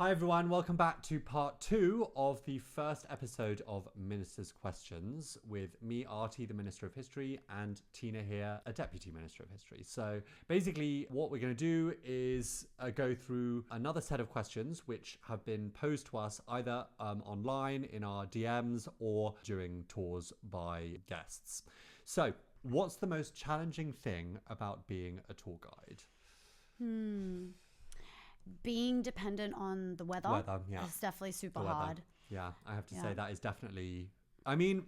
Hi everyone, welcome back to part 2 of the first episode of Minister's Questions with me, Artie, the Minister of History, and Tina here, a Deputy Minister of History. So basically what we're going to do is go through another set of questions which have been posed to us either online in our DMs or during tours by guests. So what's the most challenging thing about being a tour guide? Being dependent on the weather, yeah. is definitely super hard. Yeah, I have to say that is definitely... I mean,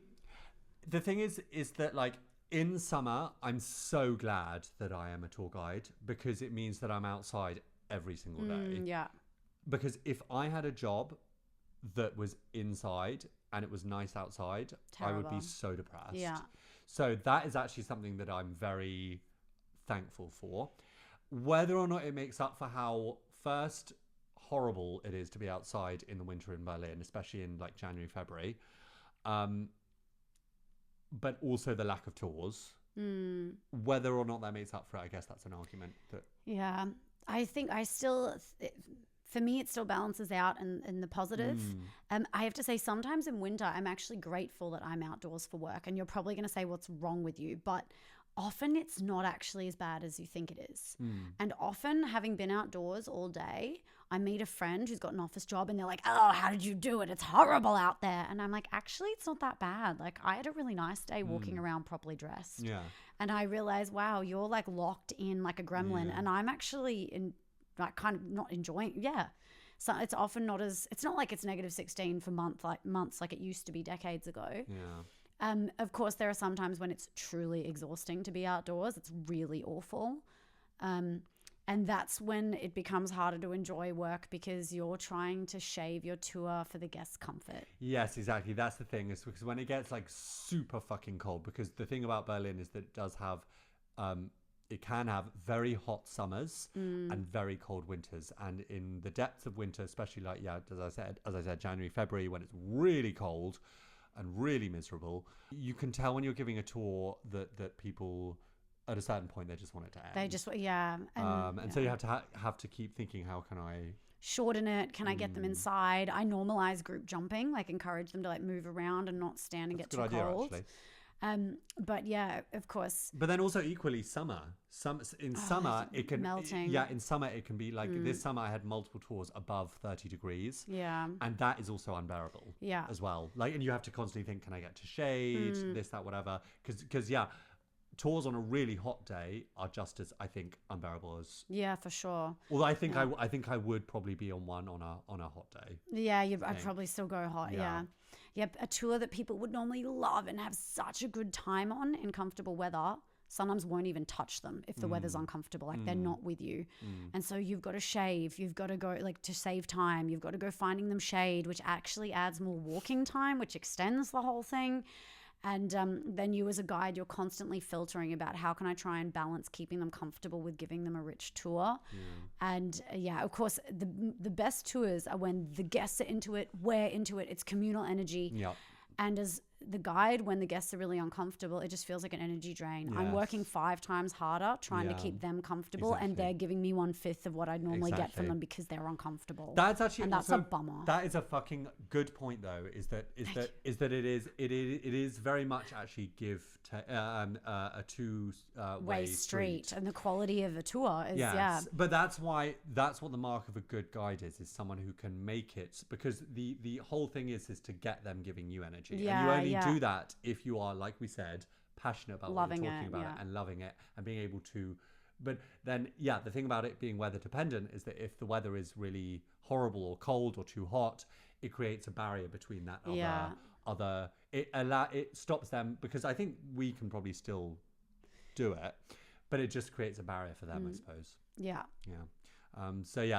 the thing is that like in summer, I'm so glad that I am a tour guide because it means that I'm outside every single day. Yeah. Because if I had a job that was inside and it was nice outside, I would be so depressed. Yeah. So that is actually something that I'm very thankful for. Whether or not it makes up for how first horrible it is to be outside in the winter in Berlin, especially in like January, February, but also the lack of tours. Whether or not that makes up for it, I guess that's an argument. Yeah, I think for me, it still balances out in the positive. I have to say, sometimes in winter, I'm actually grateful that I'm outdoors for work. And you're probably going to say, what's wrong with you? But often it's not actually as bad as you think it is. And often, having been outdoors all day, I meet a friend who's got an office job and they're like, oh, how did you do it? It's horrible out there. And I'm like, actually, it's not that bad. Like, I had a really nice day walking around properly dressed. Yeah. And I realized, wow, you're like locked in like a gremlin. And I'm actually kind of not enjoying. Yeah. So it's often not as, it's not like it's -16 for months like it used to be decades ago. Yeah. Of course, there are some times when it's truly exhausting to be outdoors. It's really awful. And that's when it becomes harder to enjoy work because you're trying to shave your tour for the guest's comfort. Yes, exactly. That's the thing. Is because when it gets like super fucking cold, because the thing about Berlin is that it does have, it can have very hot summers and very cold winters. And in the depths of winter, especially like, as I said, January, February, when it's really cold and really miserable, you can tell when you're giving a tour that people at a certain point they just want it to end. They just and so you have to keep thinking, how can I shorten it? Can I get them inside? I normalize group jumping, like encourage them to like move around and not stand and get too cold. Actually. But yeah, of course. But then also equally summer. Summer it can melting. Yeah, in summer it can be like this summer I had multiple tours above 30 degrees. Yeah. And that is also unbearable. Yeah. As well. Like, and you have to constantly think, can I get to shade? This, that, whatever. Because tours on a really hot day are just as, I think, unbearable as. Yeah, for sure. Although I think I would probably be on one on a hot day. Yeah, I'd probably still go hot. Yeah. Yep, a tour that people would normally love and have such a good time on in comfortable weather sometimes won't even touch them if the weather's uncomfortable, like they're not with you. And so you've got to shave, you've got to go, like, to save time, you've got to go finding them shade, which actually adds more walking time, which extends the whole thing. And then you as a guide, you're constantly filtering about how can I try and balance keeping them comfortable with giving them a rich tour. And of course, the best tours are when the guests are into it, we're into it, it's communal energy. And as the guide, when the guests are really uncomfortable, it just feels like an energy drain. I'm working 5 times harder trying to keep them comfortable, and they're giving me 1/5 of what I'd normally get from them because they're uncomfortable. That's actually, and that's a bummer. That is a fucking good point, though. Is that it is very much actually a two-way street, and the quality of a tour is But that's what the mark of a good guide is someone who can make it, because the whole thing is to get them giving you energy. And you only do that if you are, like we said, passionate about what you're talking about and loving it and being able to. But then, the thing about it being weather dependent is that if the weather is really horrible or cold or too hot, it creates a barrier between that it stops them, because I think we can probably still do it, but it just creates a barrier for them, I suppose.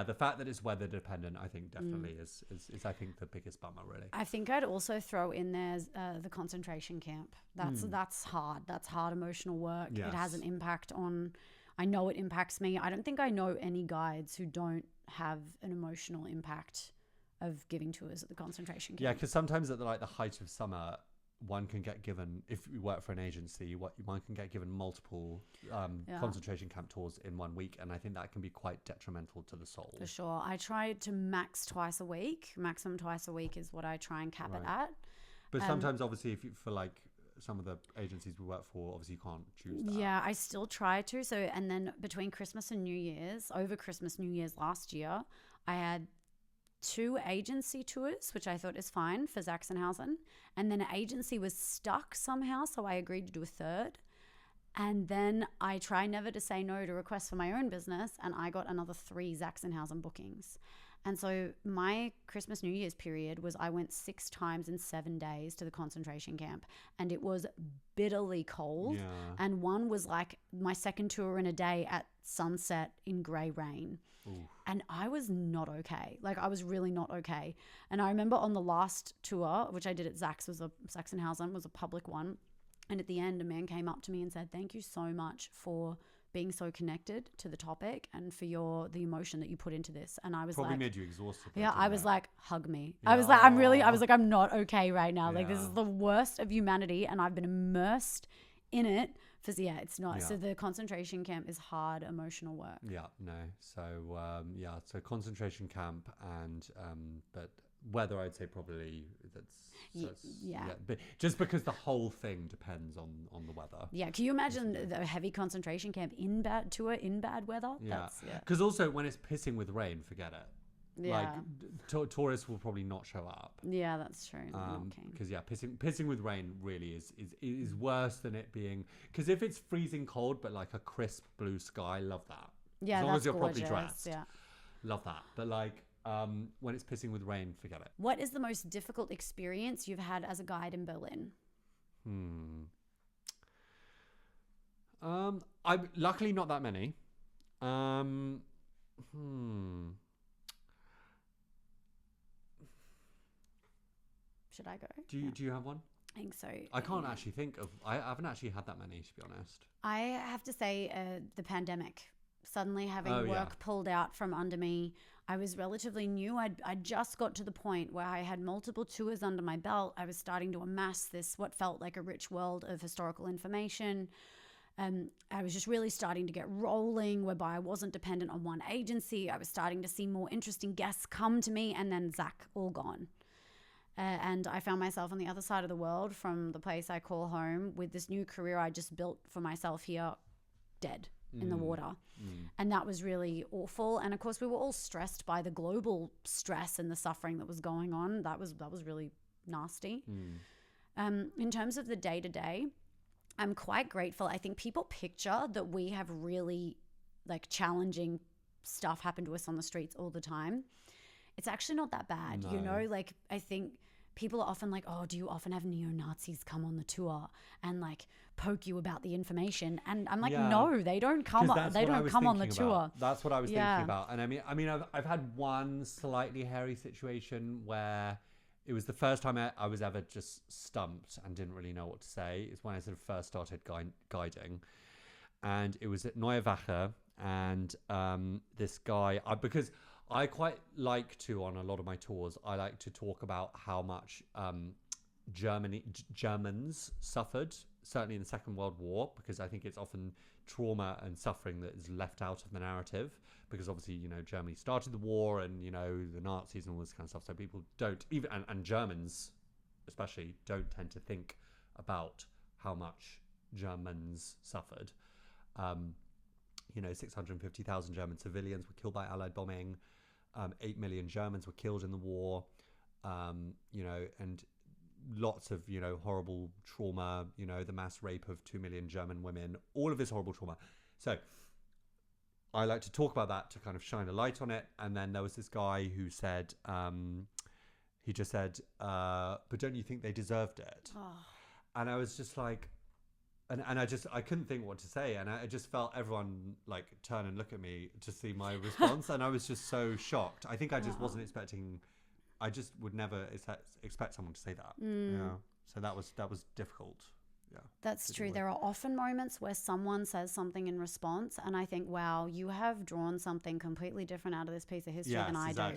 The fact that it's weather dependent, I think definitely is I think the biggest bummer, really. I think I'd also throw in there the concentration camp. That's hard. That's hard emotional work. Yes. It has an impact on. I know it impacts me. I don't think I know any guides who don't have an emotional impact of giving tours at the concentration camp. Yeah, because sometimes at the height of summer, one can get given, if you work for an agency, one can get given multiple concentration camp tours in 1 week, and I think that can be quite detrimental to the soul. For sure. I try to maximum twice a week is what I try and cap it at. But sometimes, obviously, if you, for like some of the agencies we work for, obviously you can't choose that. Yeah, I still try to. So, and then between Christmas and New Year's, over Christmas, New Year's last year, I had 2 agency tours, which I thought is fine for Sachsenhausen. And then an agency was stuck somehow, so I agreed to do a 3rd. And then I try never to say no to requests for my own business, and I got another 3 Sachsenhausen bookings. And so my Christmas New Year's period was I went 6 times in 7 days to the concentration camp, and it was bitterly cold. And one was like my second tour in a day at sunset in grey rain. Ooh. And I was not okay. Like, I was really not okay. And I remember on the last tour, which I did at Sachsenhausen, was a public one. And at the end, a man came up to me and said, "Thank you so much for being so connected to the topic and for the emotion that you put into this." And I was probably like, made you exhausted. Yeah, I was like, hug me. Yeah. I was like, I'm not okay right now. Like, this is the worst of humanity, and I've been immersed in it. It's not. So the concentration camp is hard emotional work. So concentration camp and but weather, I'd say probably but just because the whole thing depends on the weather. Yeah, can you imagine the heavy concentration camp in bad weather? Because also when it's pissing with rain, forget it. Like tourists will probably not show up. Yeah, that's true. Because pissing with rain really is worse than it being. Because if it's freezing cold but like a crisp blue sky, love that. Yeah, as long as you're gorgeous. properly dressed. Yeah, love that. But like when it's pissing with rain, forget it. What is the most difficult experience you've had as a guide in Berlin? I luckily not that many. Should I go? Do you have one? I think so. I can't actually think of. I haven't actually had that many, to be honest. I have to say, the pandemic. Suddenly having work pulled out from under me. I was relatively new. I just got to the point where I had multiple tours under my belt. I was starting to amass what felt like a rich world of historical information. I was just really starting to get rolling, whereby I wasn't dependent on one agency. I was starting to see more interesting guests come to me, and then Zach, all gone. And I found myself on the other side of the world from the place I call home with this new career I just built for myself here, dead in the water. And that was really awful. And of course, we were all stressed by the global stress and the suffering that was going on. That was really nasty. In terms of the day-to-day, I'm quite grateful. I think people picture that we have really like challenging stuff happen to us on the streets all the time. It's actually not that bad. No. You know, like I think people are often like, "Oh, do you often have neo-Nazis come on the tour and like poke you about the information?" And I'm like, "No, they don't come. They don't come on the tour." That's what I was thinking about. And I mean, I've had one slightly hairy situation where it was the first time I was ever just stumped and didn't really know what to say. It's when I sort of first started guiding, and it was at Neue Wache, and this guy, because I quite like to, on a lot of my tours, I like to talk about how much Germans suffered, certainly in the Second World War, because I think it's often trauma and suffering that is left out of the narrative, because obviously, you know, Germany started the war and, you know, the Nazis and all this kind of stuff. So people don't even, and Germans especially, don't tend to think about how much Germans suffered. You know, 650,000 German civilians were killed by Allied bombing. 8 million Germans were killed in the war, you know, and lots of, you know, horrible trauma, you know, the mass rape of 2 million German women, all of this horrible trauma. So I like to talk about that to kind of shine a light on it. And then there was this guy who said, he just said, "But don't you think they deserved it?" Oh. And I was just like, and I couldn't think what to say, and I just felt everyone like turn and look at me to see my response, and I was just so shocked. I think I just wasn't expecting. I just would never expect someone to say that. Yeah. So that was difficult. That's true. There are often moments where someone says something in response and I think, wow, you have drawn something completely different out of this piece of history than I do.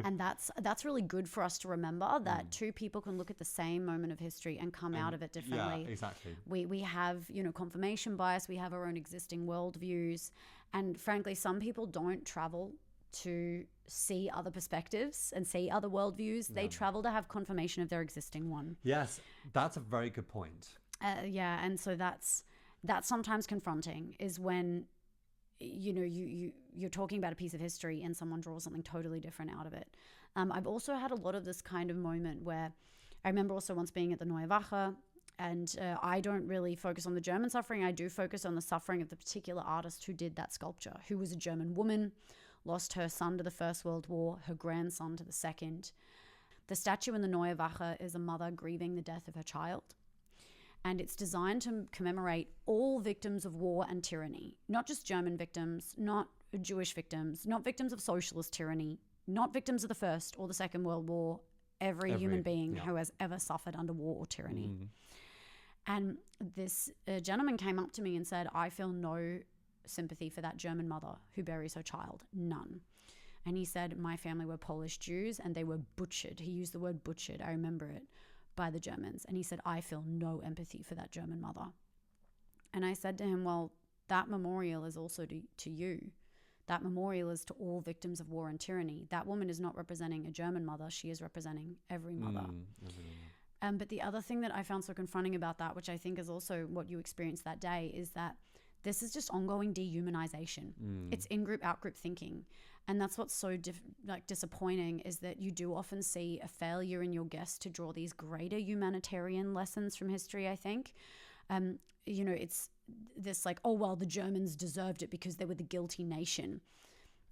And that's really good for us to remember that two people can look at the same moment of history and come out of it differently. Yeah, exactly. We have, confirmation bias. We have our own existing worldviews. And frankly, some people don't travel to see other perspectives and see other worldviews. They travel to have confirmation of their existing one. Yes, that's a very good point. And so that's sometimes confronting, is when you're talking about a piece of history and someone draws something totally different out of it. I've also had a lot of this kind of moment where I remember also once being at the Neue Wache, and I don't really focus on the German suffering. I do focus on the suffering of the particular artist who did that sculpture, who was a German woman, lost her son to the First World War, her grandson to the Second. The statue in the Neue Wache is a mother grieving the death of her child. And it's designed to commemorate all victims of war and tyranny, not just German victims, not Jewish victims, not victims of socialist tyranny, not victims of the First or the Second World War, every human being who has ever suffered under war or tyranny. And this gentleman came up to me and said, I feel no sympathy for that German mother who buries her child, none. And he said, my family were Polish Jews and they were butchered. He used the word butchered, I remember it, by the Germans. And he said, I feel no empathy for that German mother. And I said to him, well, that memorial is also to you. That memorial is to all victims of war and tyranny. That woman is not representing a German mother. She is representing every mother. But the other thing that I found so confronting about that, which I think is also what you experienced that day, is that this is just ongoing dehumanization. It's in-group, out-group thinking. And that's what's so disappointing, is that you do often see a failure in your guests to draw these greater humanitarian lessons from history, I think. It's this like, oh, well, the Germans deserved it because they were the guilty nation.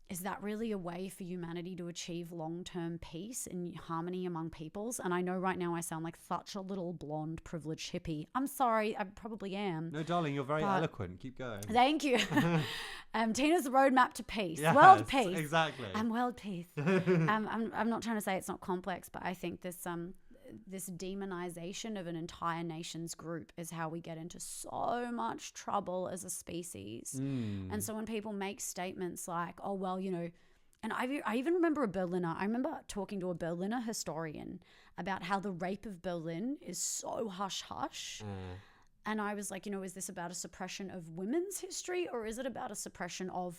Is that really a way for humanity to achieve long-term peace and harmony among peoples? And I know right now I sound like such a little blonde, privileged hippie. I'm sorry, I probably am. No, darling, you're very eloquent. Keep going. Thank you. Tina's the roadmap to peace. Yes, world peace. Exactly. And world peace. I'm not trying to say it's not complex, but I think this demonization of an entire nation's group is how we get into so much trouble as a species. And so when people make statements like, oh, well, and I even remember I remember talking to a Berliner historian about how the rape of Berlin is so hush-hush. And I was like, is this about a suppression of women's history, or is it about a suppression of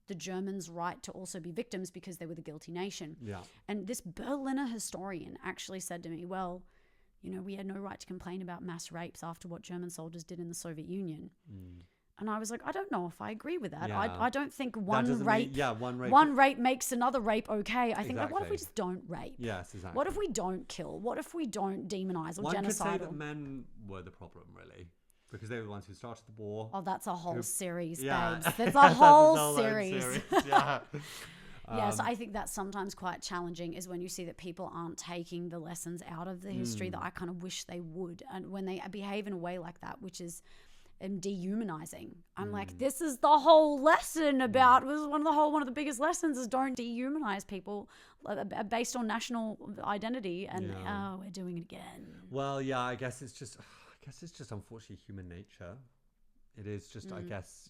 the Germans' right to also be victims because they were the guilty nation? Yeah. And this Berliner historian actually said to me, well, we had no right to complain about mass rapes after what German soldiers did in the Soviet Union. And I was like, I don't know if I agree with that. Yeah. I don't think one rape makes another rape okay. I think, what if we just don't rape? Yes, exactly. What if we don't kill? What if we don't demonize or genocidal? One could say that men were the problem, really. Because they were the ones who started the war. Oh, that's a whole series, babes. That's a whole series. Yeah. So I think that's sometimes quite challenging, is when you see that people aren't taking the lessons out of the history that I kind of wish they would. And when they behave in a way like that, which is dehumanizing, I'm like, this is the whole lesson about, one of the biggest lessons is don't dehumanize people based on national identity. And we're doing it again. Well, yeah, I guess it's just unfortunately human nature. It is just, I guess,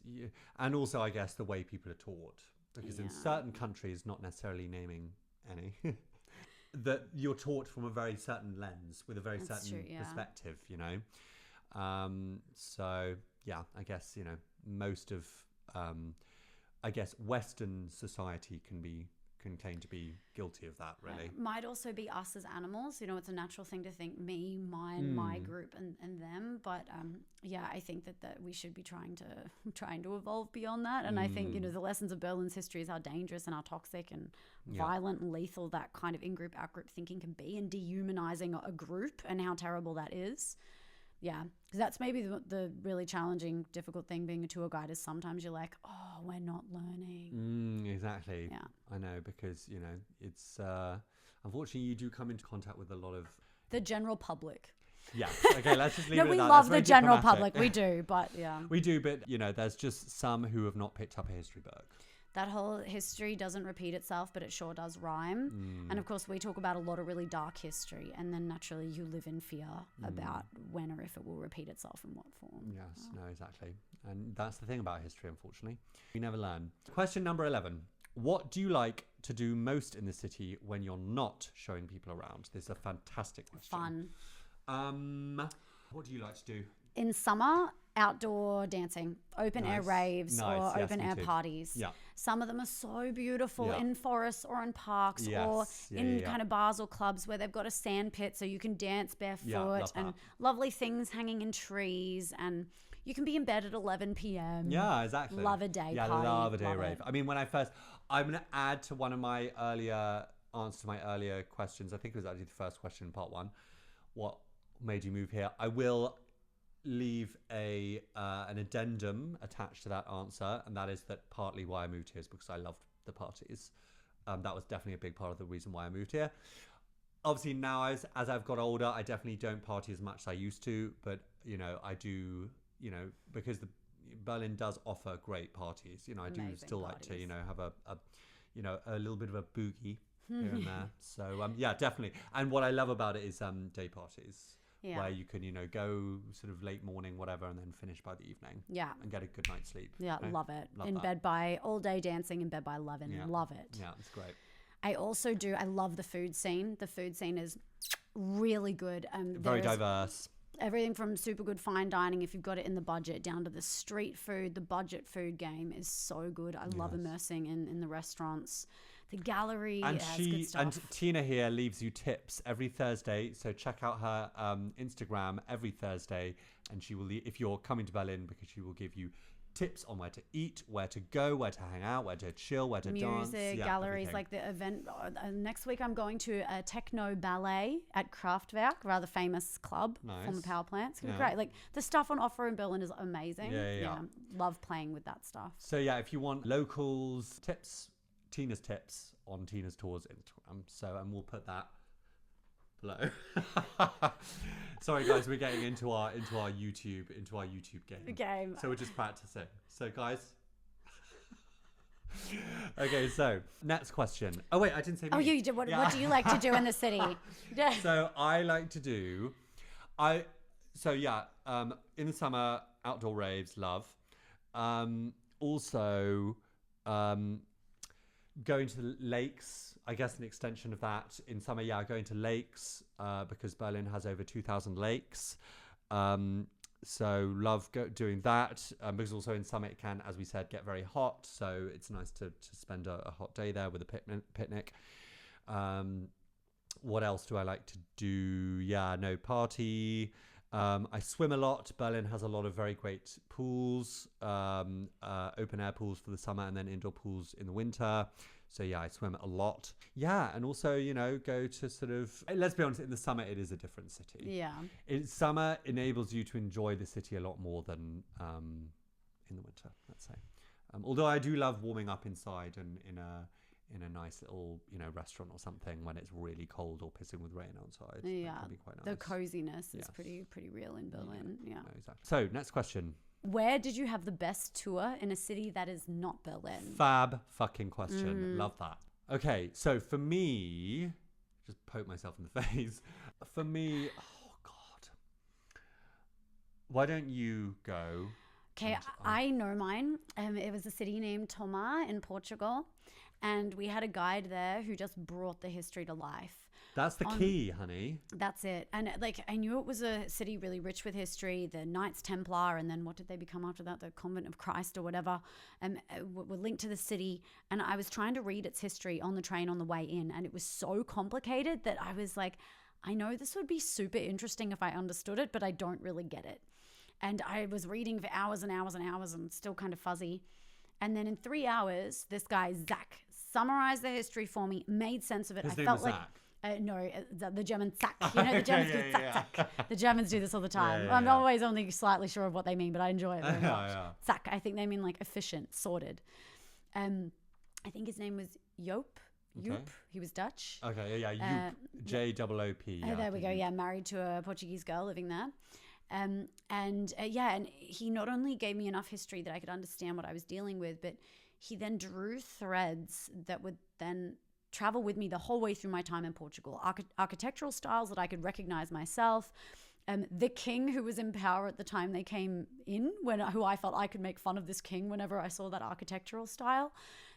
and also I guess the way people are taught, because in certain countries, not necessarily naming any, that you're taught from a very certain lens with a very certain perspective, so yeah, I guess, most of, I guess Western society can claim to be guilty of that, really. Might also be us as animals. It's a natural thing to think me, mine, my group, and them. But I think that we should be trying to evolve beyond that. And I think the lessons of Berlin's history is how dangerous and how toxic and violent and lethal that kind of in-group, out-group thinking can be, and dehumanizing a group, and how terrible that is. Yeah, because that's maybe the really challenging, difficult thing being a tour guide, is sometimes you're like, oh, we're not learning. Exactly. Yeah. I know, because, it's, unfortunately, you do come into contact with a lot of... the general public. Yeah. Okay, let's just leave it at that. We love the general public. We do, but yeah. We do, but, there's just some who have not picked up a history book. that whole history doesn't repeat itself, but it sure does rhyme. And of course, we talk about a lot of really dark history, and then naturally you live in fear about when or if it will repeat itself in what form. Yes, no, exactly. And that's the thing about history, unfortunately. You never learn. Question number 11. What do you like to do most in the city when you're not showing people around? This is a fantastic question. Fun. What do you like to do? In summer, outdoor dancing, open air raves or open air parties. Yeah. Some of them are so beautiful in forests or in parks or in kind of bars or clubs where they've got a sand pit so you can dance barefoot and lovely things hanging in trees, and you can be in bed at 11 p.m. Yeah, exactly. Love a day party. Yeah, love a day rave. I mean, I'm going to add to one of my earlier answers to my earlier questions. I think it was actually the first question in part 1. What made you move here? I will leave an addendum attached to that answer, and that is that partly why I moved here is because I loved the parties. That was definitely a big part of the reason why I moved here. Obviously now as I've got older, I definitely don't party as much as I used to, but I do, because Berlin does offer great parties. I do still parties. Like to have a little bit of a boogie here and there. So yeah, definitely. And what I love about it is day parties. Yeah. Where you can, go sort of late morning, whatever, and then finish by the evening. Yeah. And get a good night's sleep. Yeah, love it. Bed by all day dancing, in bed by 11. Yeah. Love it. Yeah, it's great. I love the food scene. The food scene is really good. Very diverse. Everything from super good fine dining, if you've got it in the budget, down to the street food. The budget food game is so good. I love immersing in the restaurants. The gallery has good stuff. And Tina here leaves you tips every Thursday, so check out her Instagram every Thursday, and she will, if you're coming to Berlin, because she will give you tips on where to eat, where to go, where to hang out, where to chill, where to dance. Music, galleries, everything. Like the event. Next week I'm going to a techno ballet at Kraftwerk, rather famous club from the power plant. It's going to be great. Like the stuff on offer in Berlin is amazing. Yeah. Love playing with that stuff. So yeah, if you want locals tips, Tina's tips on Tina's Tours Instagram. So, and we'll put that below. Sorry guys, we're getting into our YouTube game. So we're just practicing. So guys. Okay, so next question. Oh wait, I didn't say me. Oh, you did. What do you like to do in the city? So I like to do, in the summer, outdoor raves, love. Also, going to the lakes, I guess an extension of that. In summer, going to lakes because Berlin has over 2,000 lakes. So love doing that because also in summer it can, as we said, get very hot. So it's nice to spend a hot day there with a picnic. What else do I like to do? Party. I swim a lot. Berlin has a lot of very great pools, open air pools for the summer and then indoor pools in the winter. So I swim a lot. Yeah, and also, go to sort of, let's be honest, in the summer it is a different city. Yeah. Summer enables you to enjoy the city a lot more than in the winter, let's say. Although I do love warming up inside and in a nice little, restaurant or something when it's really cold or pissing with rain outside. Yeah, that can be quite nice. The coziness is pretty real in Berlin. Yeah. No, exactly. So next question. Where did you have the best tour in a city that is not Berlin? Fab fucking question. Love that. Okay, so for me, just poke myself in the face. For me, oh God. Why don't you go? Okay, I know mine. It was a city named Tomar in Portugal. And we had a guide there who just brought the history to life. That's the key, honey. That's it. And I knew it was a city really rich with history, the Knights Templar, and then what did they become after that? The Convent of Christ or whatever, were linked to the city. And I was trying to read its history on the train on the way in, and it was so complicated that I was like, I know this would be super interesting if I understood it, but I don't really get it. And I was reading for hours and hours and hours and still kind of fuzzy. And then in 3 hours, this guy, Zach, summarized the history for me, made sense of it. His name was Zach. The German Zach. The Germans do Zach. The Germans do this all the time. I'm always only slightly sure of what they mean, but I enjoy it very much. Zach, I think they mean like efficient, sorted. I think his name was Joop. Joop. He was Dutch. Okay, Joop. J-O-O-P. There we go. Yeah, married to a Portuguese girl living there. And he not only gave me enough history that I could understand what I was dealing with, but he then drew threads that would then travel with me the whole way through my time in Portugal. Architectural styles that I could recognize myself. The king who was in power at the time they came in, who I felt I could make fun of this king whenever I saw that architectural style.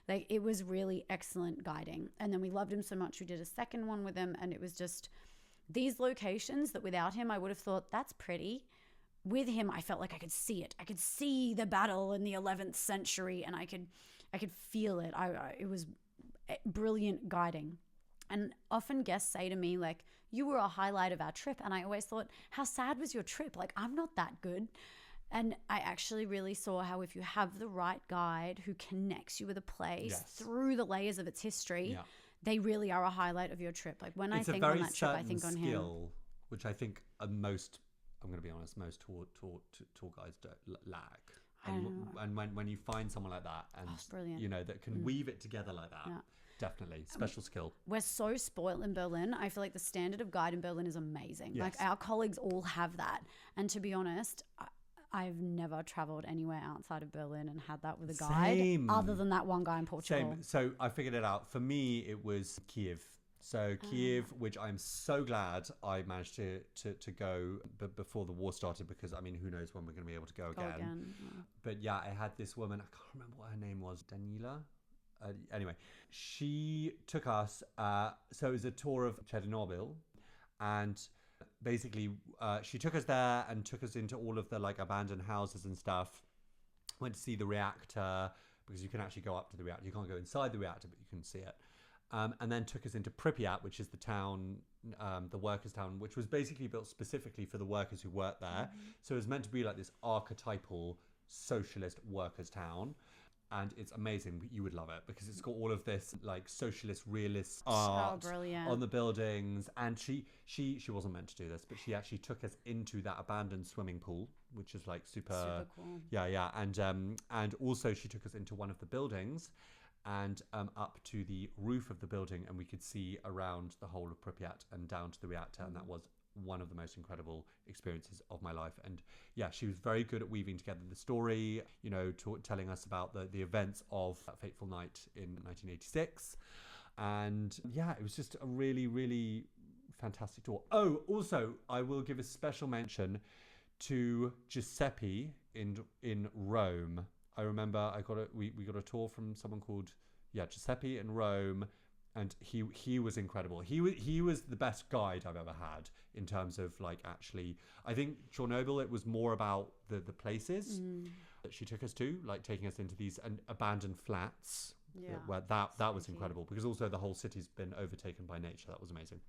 Like, it was really excellent guiding. And then we loved him so much, we did a second one with him, and it was just these locations that without him I would have thought that's pretty. With him, I felt like I could see it. I could see the battle in the 11th century, and I could feel it. It was brilliant guiding. And often guests say to me, like, you were a highlight of our trip. And I always thought, how sad was your trip? Like, I'm not that good. And I actually really saw how if you have the right guide who connects you with a place through the layers of its history, they really are a highlight of your trip. Like, when I think on that trip, I think on him. Which I think most, I'm going to be honest, most tour guides don't lack. And when you find someone like that, and you know, that can weave it together like that, definitely special skill. We're so spoiled in Berlin. I feel like the standard of guide in Berlin is amazing. Like, our colleagues all have that. And to be honest, I've never traveled anywhere outside of Berlin and had that with a guide other than that one guy in Portugal. Same. So I figured it out. For me, it was Kiev. So Kiev, which I'm so glad I managed to go before the war started, because I mean, who knows when we're going to be able to go again. But yeah, I had this woman, I can't remember what her name was, Daniela. Anyway, she took us, so it was a tour of Chernobyl, and basically she took us there and took us into all of the like abandoned houses and stuff. Went to see the reactor, because you can actually go up to the reactor. You can't go inside the reactor, but you can see it. And then took us into Pripyat, which is the town, the workers' town, which was basically built specifically for the workers who worked there. So it was meant to be like this archetypal socialist workers' town. And it's amazing. You would love it, because it's got all of this like socialist realist art on the buildings. And she wasn't meant to do this, but she actually took us into that abandoned swimming pool, which is like super cool. Yeah. And also she took us into one of the buildings and up to the roof of the building, and we could see around the whole of Pripyat and down to the reactor. And that was one of the most incredible experiences of my life. And yeah, she was very good at weaving together the story, you know, telling us about the events of that fateful night in 1986. And yeah, it was just a really, really fantastic tour. Oh, also, I will give a special mention to Giuseppe in Rome. I remember we got a tour from someone called Giuseppe in Rome, and he was incredible. He was the best guide I've ever had in terms of like, actually, I think Chernobyl, it was more about the places that she took us to, like taking us into these abandoned flats. Where that was incredible, because also the whole city's been overtaken by nature. That was amazing.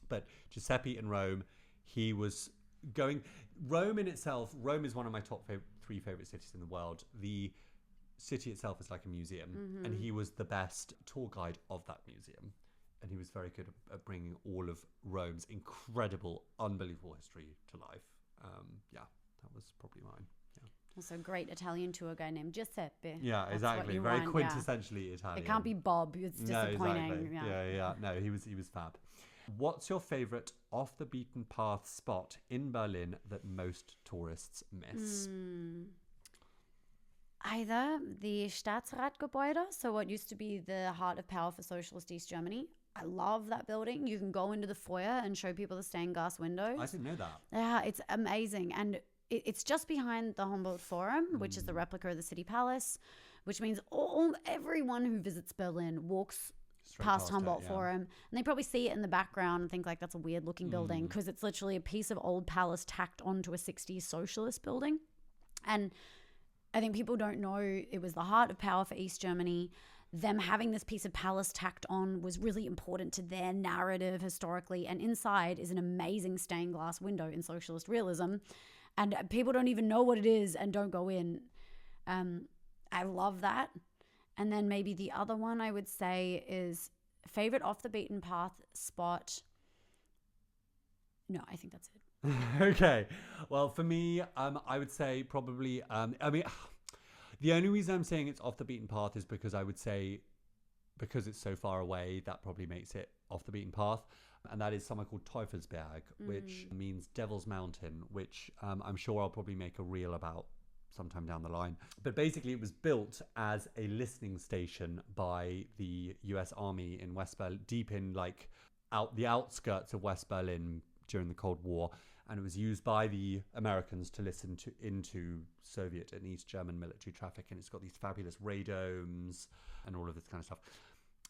But Giuseppe in Rome, he was going. Rome in itself, Rome is one of my top 3 favorite cities in the world. The city itself is like a museum, and he was the best tour guide of that museum, and he was very good at bringing all of Rome's incredible, unbelievable history to life. That was probably mine. Also, great Italian tour guide named Giuseppe. Yeah, That's exactly. Very quintessentially Italian. It can't be Bob. It's disappointing. No, exactly. Yeah. No, he was fab. What's your favorite off the beaten path spot in Berlin that most tourists miss? Either the Staatsratgebäude, so what used to be the heart of power for socialist East Germany. I love that building. You can go into the foyer and show people the stained glass windows. I didn't know that. Yeah, it's amazing. And it's just behind the Humboldt Forum, which is the replica of the City Palace, which means everyone who visits Berlin walks past Humboldt Forum, and they probably see it in the background and think like that's a weird looking building, because it's literally a piece of old palace tacked onto a 60s socialist building. And I think people don't know it was the heart of power for East Germany. Them having this piece of palace tacked on was really important to their narrative historically. And inside is an amazing stained glass window in socialist realism. And people don't even know what it is and don't go in. I love that. And then maybe the other one I would say is favorite off the beaten path spot. No, I think that's it. Okay. Well, for me, I would say probably, the only reason I'm saying it's off the beaten path is because I would say, because it's so far away, that probably makes it off the beaten path. And that is somewhere called Teufelsberg, which means Devil's Mountain, which I'm sure I'll probably make a reel about sometime down the line. But basically it was built as a listening station by the US Army in West Berlin, deep in like the outskirts of West Berlin during the Cold War. And it was used by the Americans to listen into Soviet and East German military traffic. And it's got these fabulous radomes and all of this kind of stuff.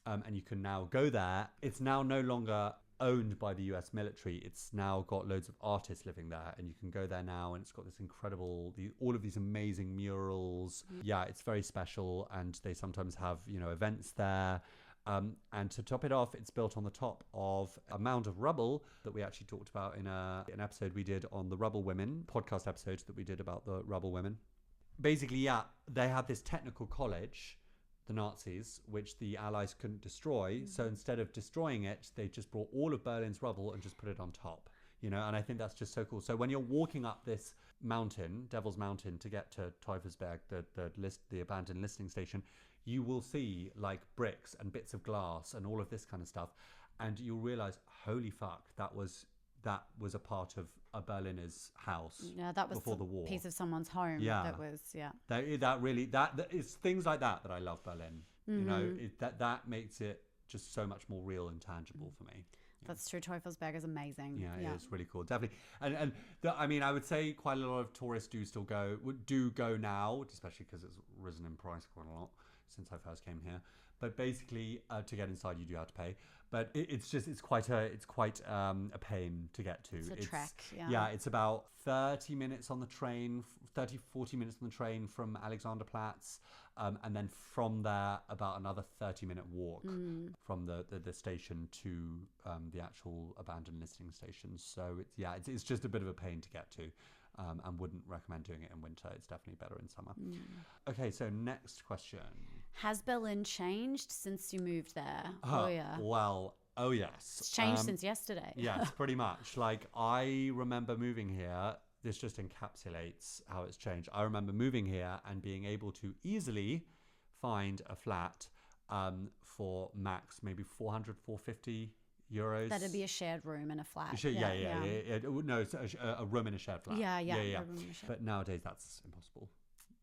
And you can now go there. It's now no longer owned by the US military. It's now got loads of artists living there, and you can go there now, and it's got this incredible, all of these amazing murals. Yeah, it's very special, and they sometimes have, events there. And to top it off, it's built on the top of a mound of rubble that we actually talked about in an episode we did on the Rubble Women, podcast episode that we did about the Rubble Women. Basically, yeah, they had this technical college, the Nazis, which the Allies couldn't destroy. So instead of destroying it, they just brought all of Berlin's rubble and just put it on top, and I think that's just so cool. So when you're walking up this mountain, Devil's Mountain, to get to Teufelsberg, the abandoned listening station, you will see like bricks and bits of glass and all of this kind of stuff, and you'll realize, holy fuck, that was a part of a Berliner's house. Yeah, that was before the war. Piece of someone's home. Yeah, that was that it's things like that I love Berlin. That makes it just so much more real and tangible for me. That's true. Teufelsberg is amazing. Yeah, it's really cool, definitely. And I would say quite a lot of tourists do go now, especially because it's risen in price quite a lot since I first came here. But basically, to get inside, you do have to pay. But it's quite a pain to get to. It's a trek. Yeah, it's about 40 minutes on the train from Alexanderplatz. And then from there, about another 30-minute walk from the station to the actual abandoned listening station. So it's just a bit of a pain to get to. And wouldn't recommend doing it in winter. It's definitely better in summer. Okay, so next question. Has Berlin changed since you moved there? Oh yes. It's changed since yesterday. Yes, pretty much. Like, I remember moving here. This just encapsulates how it's changed. I remember moving here and being able to easily find a flat for max maybe 400, 450 euros. That'd be a shared room in a flat. Yeah. No, it's a room in a shared flat. Yeah. But nowadays that's impossible.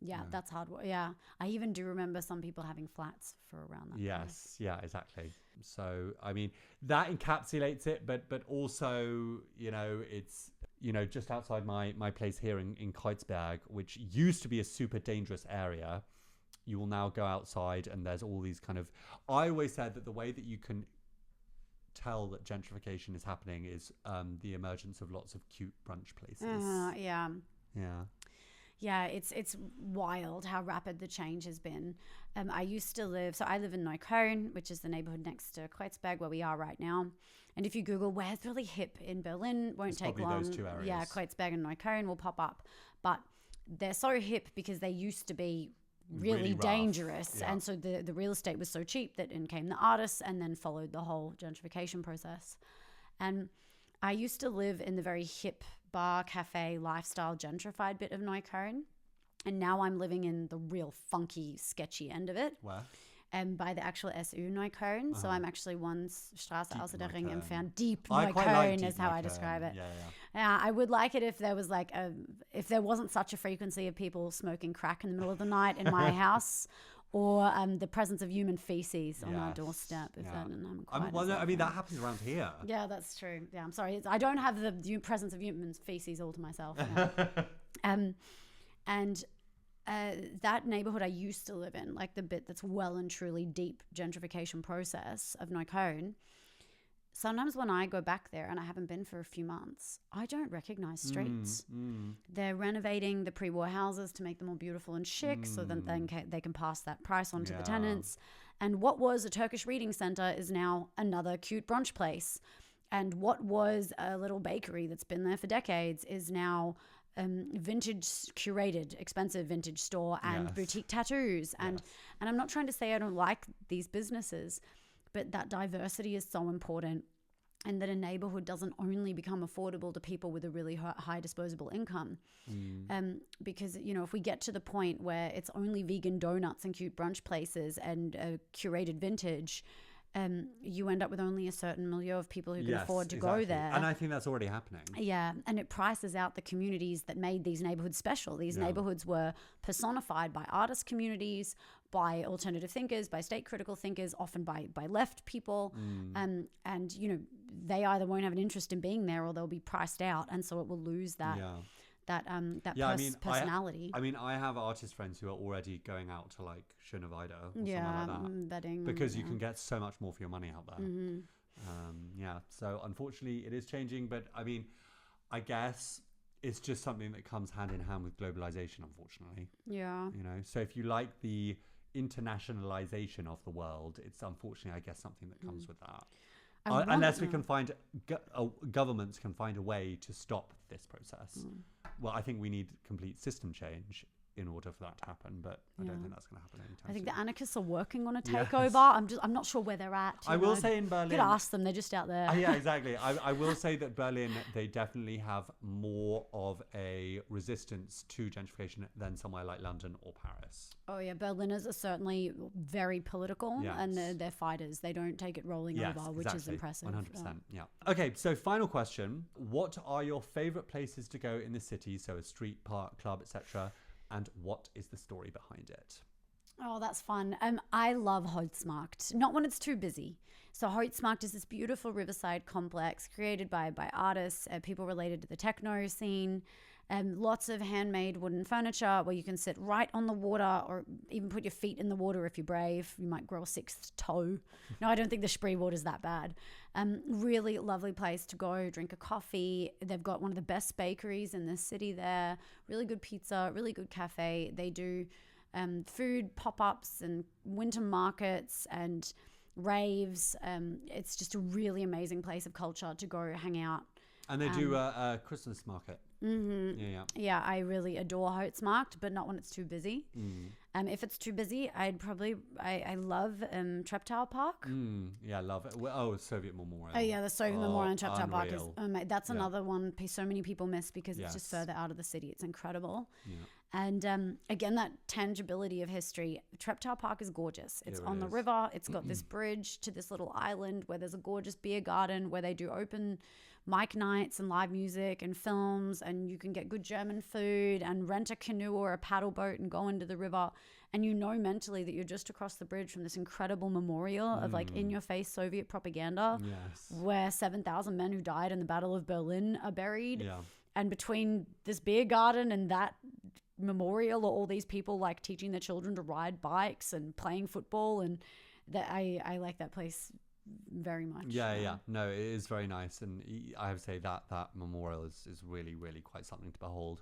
Yeah, that's hard work. Yeah, I even do remember some people having flats for around that. Yes, yeah, exactly. So that encapsulates it, but also it's just outside my place here in Kreuzberg, which used to be a super dangerous area. You will now go outside and there's all these kind of. I always said that the way that you can tell that gentrification is happening is the emergence of lots of cute brunch places. Yeah, it's wild how rapid the change has been. I live in Neukölln, which is the neighborhood next to Kreuzberg, where we are right now. And if you Google where's really hip in Berlin, won't take long. Those two areas. Yeah, Kreuzberg and Neukölln will pop up. But they're so hip because they used to be really dangerous. Yeah. And so the real estate was so cheap that in came the artists and then followed the whole gentrification process. And I used to live in the very hip bar, cafe, lifestyle, gentrified bit of Neukölln. And now I'm living in the real funky, sketchy end of it. Where? By the actual SU Neukölln. So I'm actually one Straße außer der Ring entfernt. Deep I quite like Neukölln deep is how Neukölln. I describe it. Yeah. I would like it if there was if there wasn't such a frequency of people smoking crack in the middle of the night in my house. Or the presence of human feces on our doorstep. That happens around here. Yeah, that's true. Yeah, I'm sorry. I don't have the presence of human feces all to myself. And that neighborhood I used to live in, like the bit that's well and truly deep gentrification process of Neukölln, sometimes when I go back there and I haven't been for a few months, I don't recognize streets. They're renovating the pre-war houses to make them more beautiful and chic so that then they can pass that price on to the tenants. And what was a Turkish reading center is now another cute brunch place. And what was a little bakery that's been there for decades is now vintage, curated, expensive vintage store and boutique tattoos. And I'm not trying to say I don't like these businesses, but that diversity is so important, and that a neighborhood doesn't only become affordable to people with a really high disposable income. Because, if we get to the point where it's only vegan donuts and cute brunch places and curated vintage, you end up with only a certain milieu of people who can afford to go there. And I think that's already happening. Yeah, and it prices out the communities that made these neighborhoods special. These neighborhoods were personified by artist communities, by alternative thinkers, by state critical thinkers, often by left people. And, you know, they either won't have an interest in being there or they'll be priced out. And so it will lose that personality. I have artist friends who are already going out to like Schöneweide or something like that. Betting, because you can get so much more for your money out there. So unfortunately it is changing, but I mean, I guess it's just something that comes hand in hand with globalization, unfortunately. Yeah. You know, so if you like the internationalization of the world, it's unfortunately, I guess, something that comes with that. Unless we can find governments can find a way to stop this process. Well, I think we need complete system change in order for that to happen, but I don't think that's going to happen anytime soon. I think the anarchists are working on a takeover. I'm not sure where they're at. I will say in Berlin, you could ask them, they're just out there. Yeah, exactly. I will say that Berlin, they definitely have more of a resistance to gentrification than somewhere like London or Paris. Oh yeah, Berliners are certainly very political, and they're fighters. They don't take it rolling over, which is impressive. 100%. Yeah. Okay, so final question: what are your favorite places to go in the city? So a street, park, club, etc. And what is the story behind it? Oh, that's fun. I love Holzmarkt, not when it's too busy. So Holzmarkt is this beautiful riverside complex created by artists, people related to the techno scene. Lots of handmade wooden furniture where you can sit right on the water or even put your feet in the water if you're brave. You might grow a sixth toe. No, I don't think the Spree water is that bad. Really lovely place to go, drink a coffee. They've got one of the best bakeries in the city there. Really good pizza, really good cafe. They do food pop-ups and winter markets and raves. It's just a really amazing place of culture to go hang out. And they do a Christmas market. Yeah, I really adore Holzmarkt, but not when it's too busy. If it's too busy, I love Treptower Park. Yeah, I love it. Oh, Soviet Memorial. Oh yeah, the Soviet Memorial in Treptower Park is that's Yeah. another one so many people miss because it's just further out of the city. It's incredible. Yeah. And again, that tangibility of history. Treptower Park is gorgeous. It's on the river. It's got this bridge to this little island where there's a gorgeous beer garden where they do open mic nights and live music and films, and you can get good German food and rent a canoe or a paddle boat and go into the river, and you know mentally that you're just across the bridge from this incredible memorial of like in-your-face Soviet propaganda where 7,000 men who died in the Battle of Berlin are buried. And between this beer garden and that memorial are all these people like teaching their children to ride bikes and playing football, and that I like that place very much. No, it is very nice, and I have to say that memorial is really, really quite something to behold.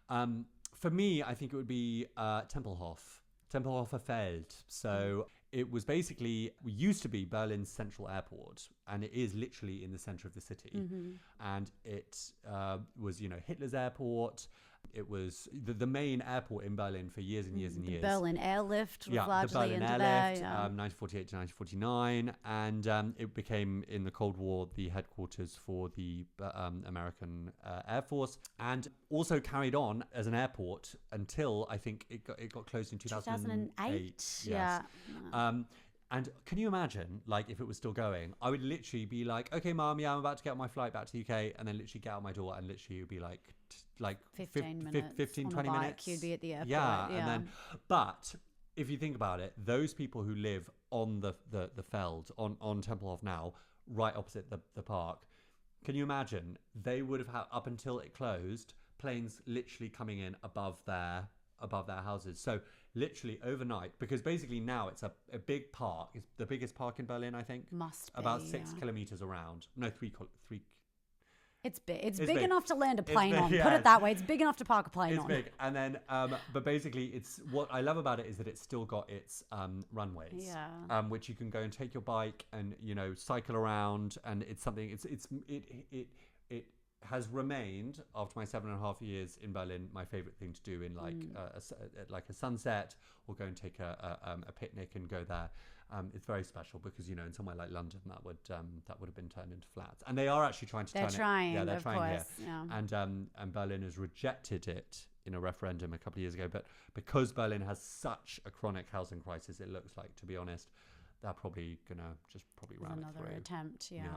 For me, I think it would be Tempelhofer Feld. So it was basically, used to be Berlin's central airport, and it is literally in the center of the city. And it was, Hitler's airport. It was the main airport in Berlin for years and years and years. Berlin Airlift was largely the Berlin into Airlift, there. 1948 to 1949, and it became in the Cold War the headquarters for the American Air Force, and also carried on as an airport until I think it got closed in 2008. Yeah. And can you imagine, like, if it was still going? I would literally be like, okay, Mom, I'm about to get on my flight back to the UK, and then literally get out my door, and literally it would be like 15 minutes 15, on 20 a bike, minutes. you'd be at the airport. And then, but if you think about it, those people who live on the Feld, on Tempelhof now, right opposite the park, can you imagine? They would have had, up until it closed, planes literally coming in above their houses. So literally overnight, because basically now it's a big park. It's the biggest park in Berlin, I think. Must be, about 6 kilometers around. No, 3. It's big. It's big enough to land a plane on. Yeah, Put it that way. It's big enough to park a plane on. It's big. And then, but basically, it's what I love about it is that it's still got its runways, which you can go and take your bike and cycle around, and it's something. It has remained after my 7.5 years in Berlin my favorite thing to do in like a sunset, or go and take a picnic and go there. It's very special because in somewhere like London that would have been turned into flats, and they are actually trying to turn it. They're trying here. Yeah. And Berlin has rejected it in a referendum a couple of years ago, but because Berlin has such a chronic housing crisis, it looks like, to be honest, they're probably gonna just ram it Another through. attempt, yeah.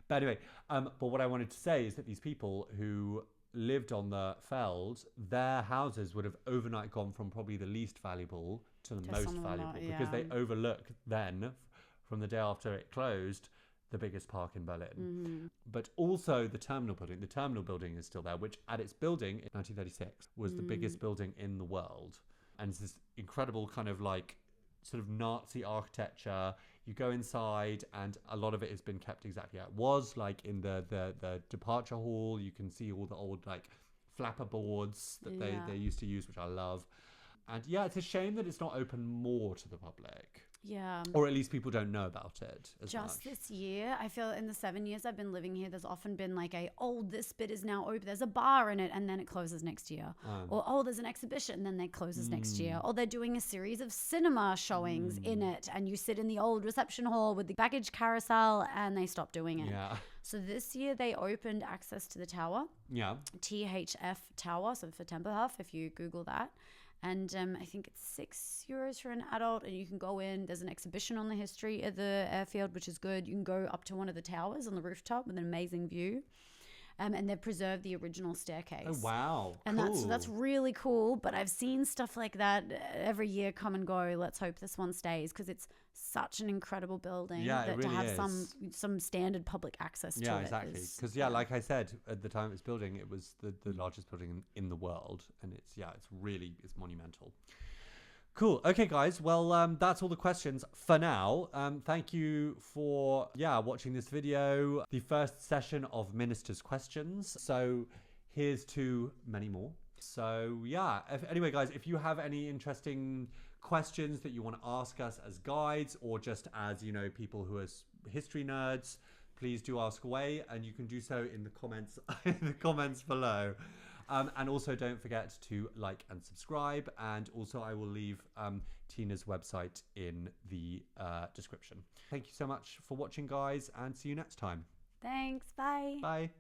But anyway, but what I wanted to say is that these people who lived on the Feld, their houses would have overnight gone from probably the least valuable to the most valuable, because they overlook then, from the day after it closed, the biggest park in Berlin. But also the terminal building. The terminal building is still there, which at its building in 1936 was the biggest building in the world. And it's this incredible kind of like sort of Nazi architecture. You go inside and a lot of it has been kept exactly how it was. Like in the departure hall, you can see all the old like flapper boards that they used to use, which I love. And yeah, it's a shame that it's not open more to the public. Yeah. Or at least people don't know about it as Just much. this year, I feel in the 7 years I've been living here, there's often been like this bit is now open. There's a bar in it and then it closes next year. Or, there's an exhibition and then it closes next year. Or they're doing a series of cinema showings in it and you sit in the old reception hall with the baggage carousel and they stop doing it. Yeah. So this year they opened access to the tower. Yeah. THF Tower, so for Tempelhof, if you Google that. And I think it's €6 for an adult, and you can go in. There's an exhibition on the history of the airfield, which is good. You can go up to one of the towers on the rooftop with an amazing view. And they've preserved the original staircase. Oh, wow. And cool. that's really cool. But I've seen stuff like that every year come and go. Let's hope this one stays because it's such an incredible building. Yeah, it really to have is. some standard public access to it. Yeah, exactly. Because like I said, at the time it was building, it was the largest building in the world, and it's monumental. Cool. Okay, guys. Well, that's all the questions for now. Thank you for watching this video, the first session of Minister's Questions. So here's to many more. So anyway, guys, if you have any interesting questions that you want to ask us as guides or just as people who are history nerds, please do ask away, and you can do so in the comments below. And also don't forget to like and subscribe, and also I will leave Tina's website in the description. Thank you so much for watching, guys, and see you next time. Thanks. Bye. Bye.